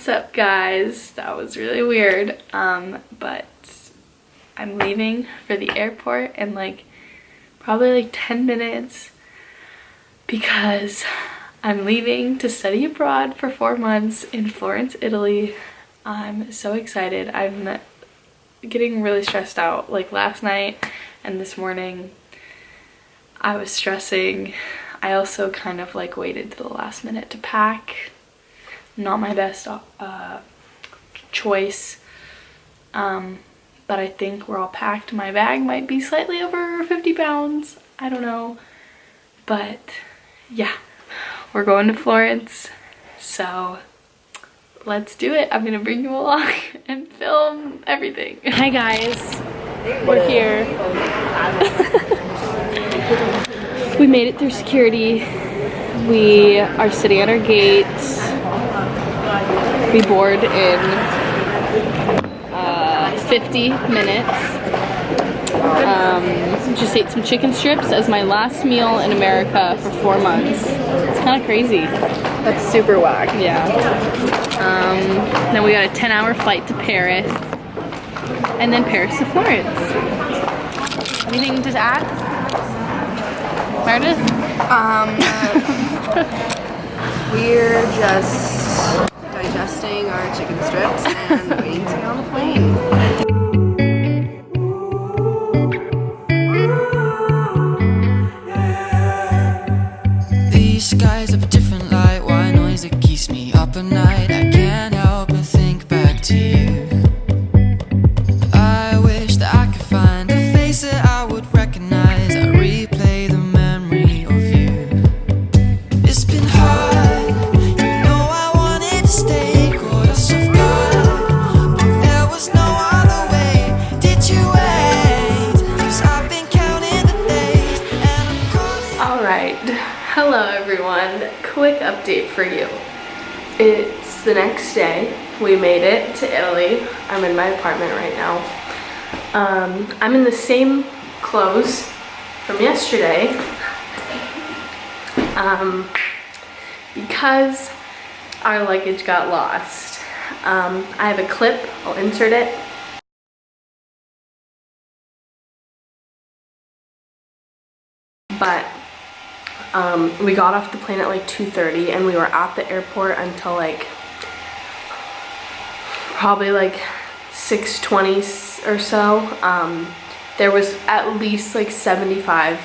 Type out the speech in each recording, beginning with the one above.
What's up, guys? That was really weird, but I'm leaving for the airport in probably 10 minutes because I'm leaving to study abroad for 4 months in Florence, Italy. I'm so excited. I'm getting really stressed out. Last night and this morning I was stressing. I also kind of waited to the last minute to pack. Not my best choice, but I think we're all packed. My bag might be slightly over 50 pounds. I don't know, but yeah, we're going to Florence, so let's do it. I'm gonna bring you along and film everything. Hi guys, we're here. We made it through security. We are sitting at our gate. We board in 50 minutes. Just ate some chicken strips as my last meal in America for 4 months. It's kind of crazy. That's super whack. Yeah. Then we got a 10-hour flight to Paris, and then Paris to Florence. Anything to add, Meredith? We're just digesting our chicken strips and waiting to get on the plane. These skies have a different light, white noise that keeps me up at night. I can't help but think back to you. I wish that I could find a face that I would recognize. I replay the memory of you. It's been hard, you know I wanted to stay, caught us off guard, but there was no other way. Did you wait? 'Cause I've been counting the days and I'm calling. Alright, hello everyone. Quick update for you. It's the next day. We made it to Italy. I'm in my apartment right now. I'm in the same clothes from yesterday because our luggage got lost. I have a clip, I'll insert it. But we got off the plane at 2:30 and we were at the airport until probably 6:20 or so. There was at least 75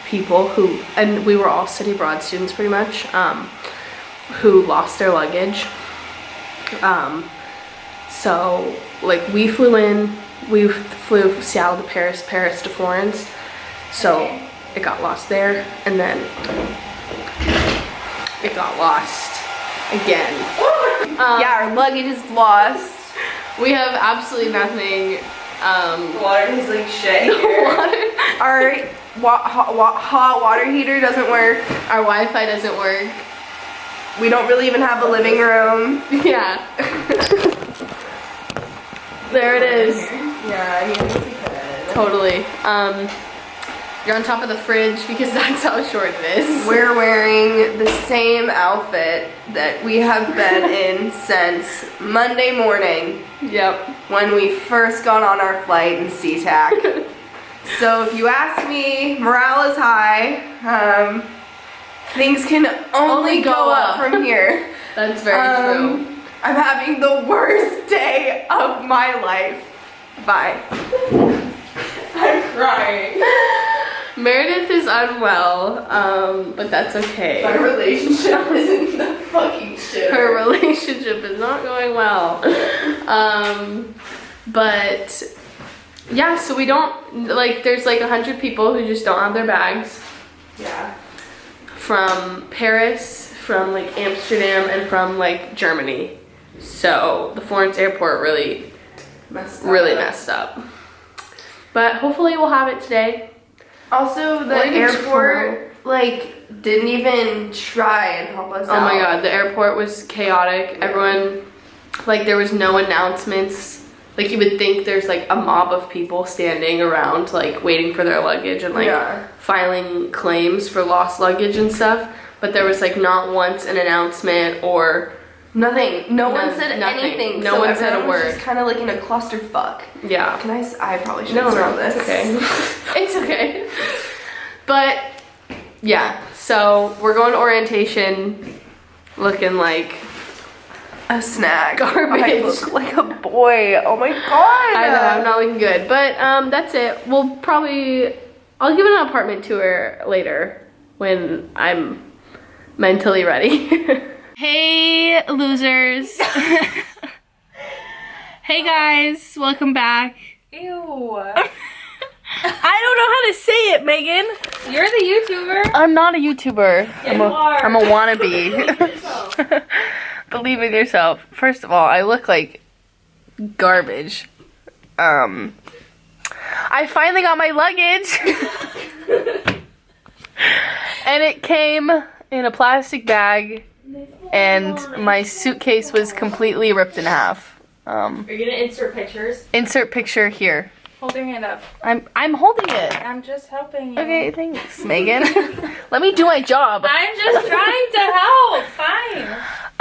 people who, and we were all study abroad students pretty much, who lost their luggage. So we flew in, we flew Seattle to Paris, Paris to Florence. So it got lost there, and then it got lost again. Yeah, our luggage is lost. We have absolutely nothing. The water is shit here. Our hot water heater doesn't work. Our Wi-Fi doesn't work. We don't really even have a living room. Yeah. There it is. Yeah, he needs to get. Totally. You're on top of the fridge because that's how short it is. We're wearing the same outfit that we have been in since Monday morning. Yep. When we first got on our flight in SeaTac. So if you ask me, morale is high. Things can only go up from here. That's very true. I'm having the worst day of my life. Bye. I'm crying. Meredith is unwell, but that's okay. My relationship is in the fucking shit. Her relationship is not going well. But yeah, so we don't, there's 100 people who just don't have their bags. Yeah. From Paris, from Amsterdam, and from Germany. So the Florence airport really messed up. But hopefully we'll have it today. Also, the airport didn't even try and help us out. Oh my god, the airport was chaotic. Yeah. Everyone, there was no announcements. You would think there's a mob of people standing around waiting for their luggage and filing claims for lost luggage and stuff. But there was not once an announcement or Nothing. No one said nothing. anything. No one said a everyone was word. just kind of like in a clusterfuck. Yeah. Can I probably shouldn't No, this. it's okay. It's okay. But yeah, so we're going to orientation looking like A snack. garbage. I look like a boy. Oh my god. I know, I'm not looking good. But that's it. I'll give it an apartment tour later when I'm mentally ready. Hey, losers. Hey guys, welcome back. Ew. I don't know how to say it, Megan. You're the YouTuber. I'm not a YouTuber. Yeah, you are. I'm a wannabe. Believe in yourself. First of all, I look like garbage. I finally got my luggage. And it came in a plastic bag, and my suitcase was completely ripped in half. Are you gonna insert pictures? Insert picture here. Hold your hand up. I'm holding it. I'm just helping you. Okay, thanks, Megan. Let me do my job. I'm just trying to help. Fine.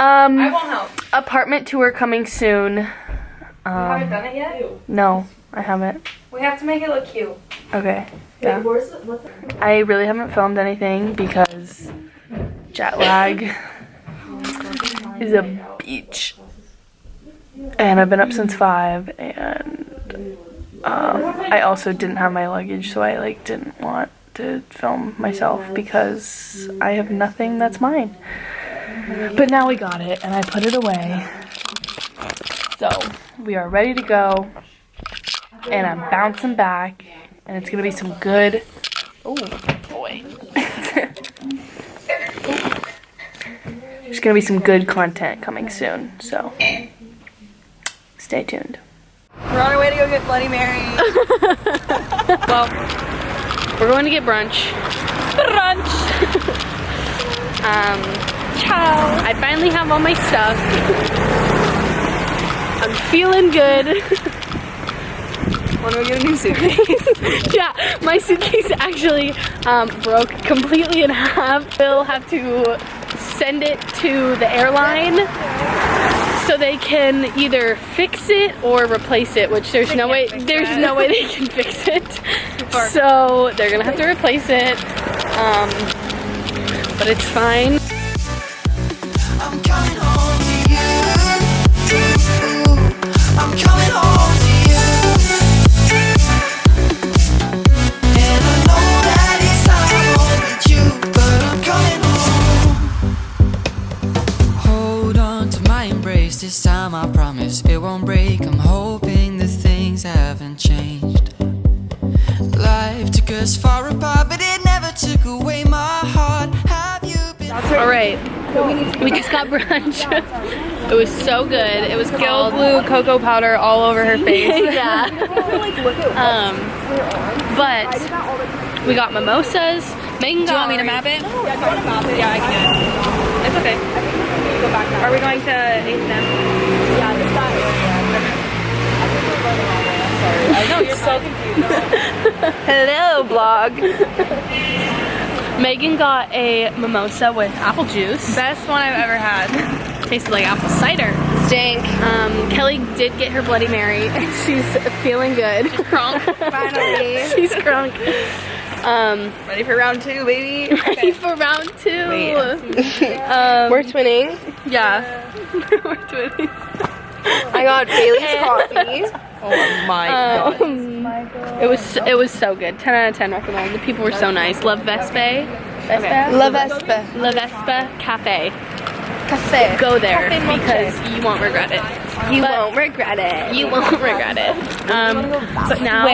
I won't help. Apartment tour coming soon. You haven't done it yet? No, I haven't. We have to make it look cute. Okay. Yeah. What's the I really haven't filmed anything because jet lag is a beach. And I've been up since 5, and I also didn't have my luggage, so I didn't want to film myself because I have nothing that's mine. But now we got it, and I put it away. So we are ready to go, and I'm bouncing back, and it's gonna be some good. Oh boy. There's gonna be some good content coming soon, so stay tuned. We're on our way to go get Bloody Mary. Well, we're going to get brunch. Ciao. I finally have all my stuff. I'm feeling good. When are we getting a new suitcase? Yeah, my suitcase actually broke completely in half. We'll have to send it to the airline so they can either fix it or replace it, which there's no way they can fix it. So they're gonna have to replace it. But it's fine. I'm coming home to you. I'm coming home to you. And I know that it's not home with you, but I'm coming home. Hold on to my embrace. This time I promise it won't break. I'm hoping that things haven't changed. Life took us far apart, but it never took away my heart. Have you been? Alright, we just got brunch. It was so good. It was called Blue cocoa powder all over her face. yeah. But we got mimosas. Megan got. Do you want me to map it? Yeah, I can. It's okay. Are we going to H&M? Yeah, this that area. I think we're going the wrong way. I'm sorry. I know, you're so confused. Hello, vlog. Megan got a mimosa with apple juice. Best one I've ever had. Tasted like apple cider. Stink. Kelly did get her Bloody Mary. She's feeling good. She's crunk. Finally. She's crunk. Ready for round 2, baby? Ready for round 2. We're twinning. Yeah. We're twinning. I got Bailey's coffee. Oh my god. It was so good. 10 out of 10 recommend. The people were so nice. Love Vespe. La Vespa. La Vespa Cafe. Cafe. Go there because you won't regret it. You won't regret it. You won't regret it. But now,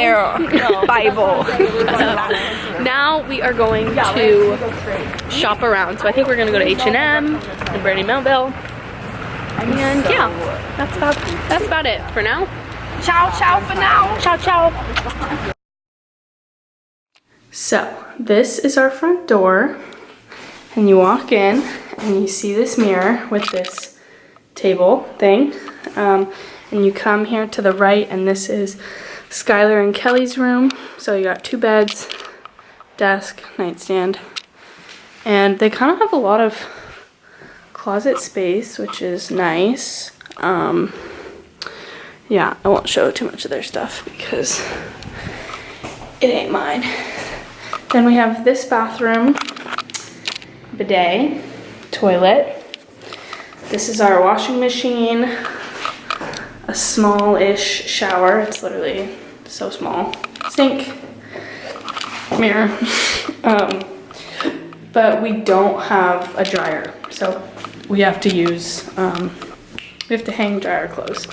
Bible. now we are going to shop around. So I think we're gonna go to H&M and Brandy Melville. And yeah, that's about it for now. Ciao, ciao for now. Ciao, ciao. So this is our front door, and you walk in and you see this mirror with this table thing, and you come here to the right, and this is Skylar and Kelly's room. So you got 2 beds, desk, nightstand, and they kind of have a lot of closet space, which is nice. Yeah, I won't show too much of their stuff because it ain't mine. Then we have this bathroom, bidet, toilet. This is our washing machine, a small-ish shower. It's literally so small. Sink, mirror. But we don't have a dryer, so we have to use, we have to hang dryer clothes.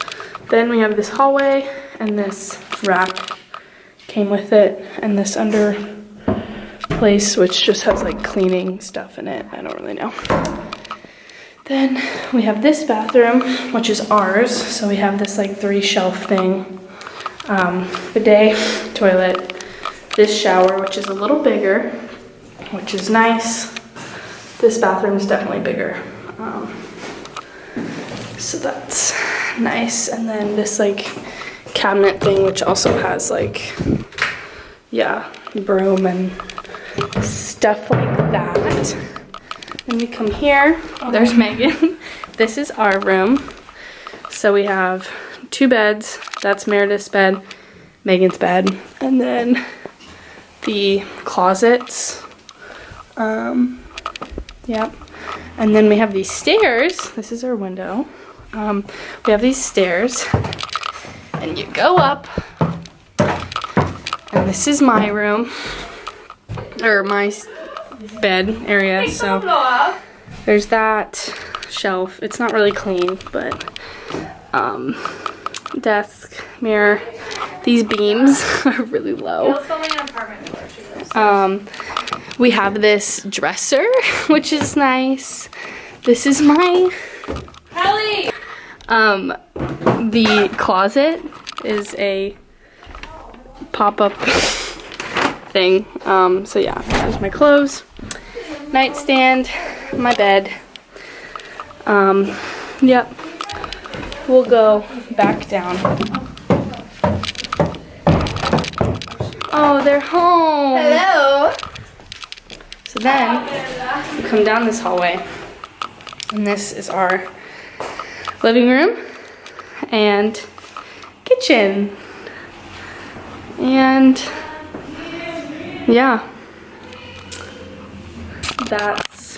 Then we have this hallway, and this rack came with it, and this under place, which just has like cleaning stuff in it. I don't really know. Then we have this bathroom, which is ours. So we have this like 3-shelf thing, bidet, toilet, this shower, which is a little bigger, which is nice. This bathroom is definitely bigger. So that's nice. And then this like cabinet thing, which also has like, yeah, broom and stuff like that. Then we come here. Oh, there's Megan. This is our room. So we have 2 beds. That's Meredith's bed, Megan's bed, and then the closets. Yep. And then we have these stairs. This is our window. We have these stairs, and you go up. And this is my room, or my bed area. So there's that shelf. It's not really clean, but desk, mirror. These beams are really low. We have this dresser, which is nice. This is my Kelly. The closet is a pop-up thing. So yeah, there's my clothes, nightstand, my bed. Yep. We'll go back down. Oh, they're home. Hello. So then we come down this hallway, and this is our living room and kitchen. And yeah, that's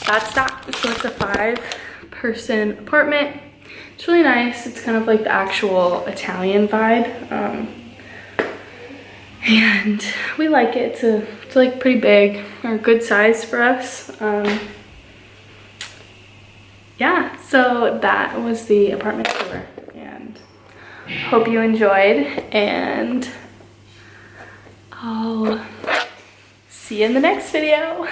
that. So it's a 5-person apartment. It's really nice. It's kind of like the actual Italian vibe. And we like it. It's like pretty big, or good size for us. Yeah, so that was the apartment tour, and hope you enjoyed, and I'll see you in the next video.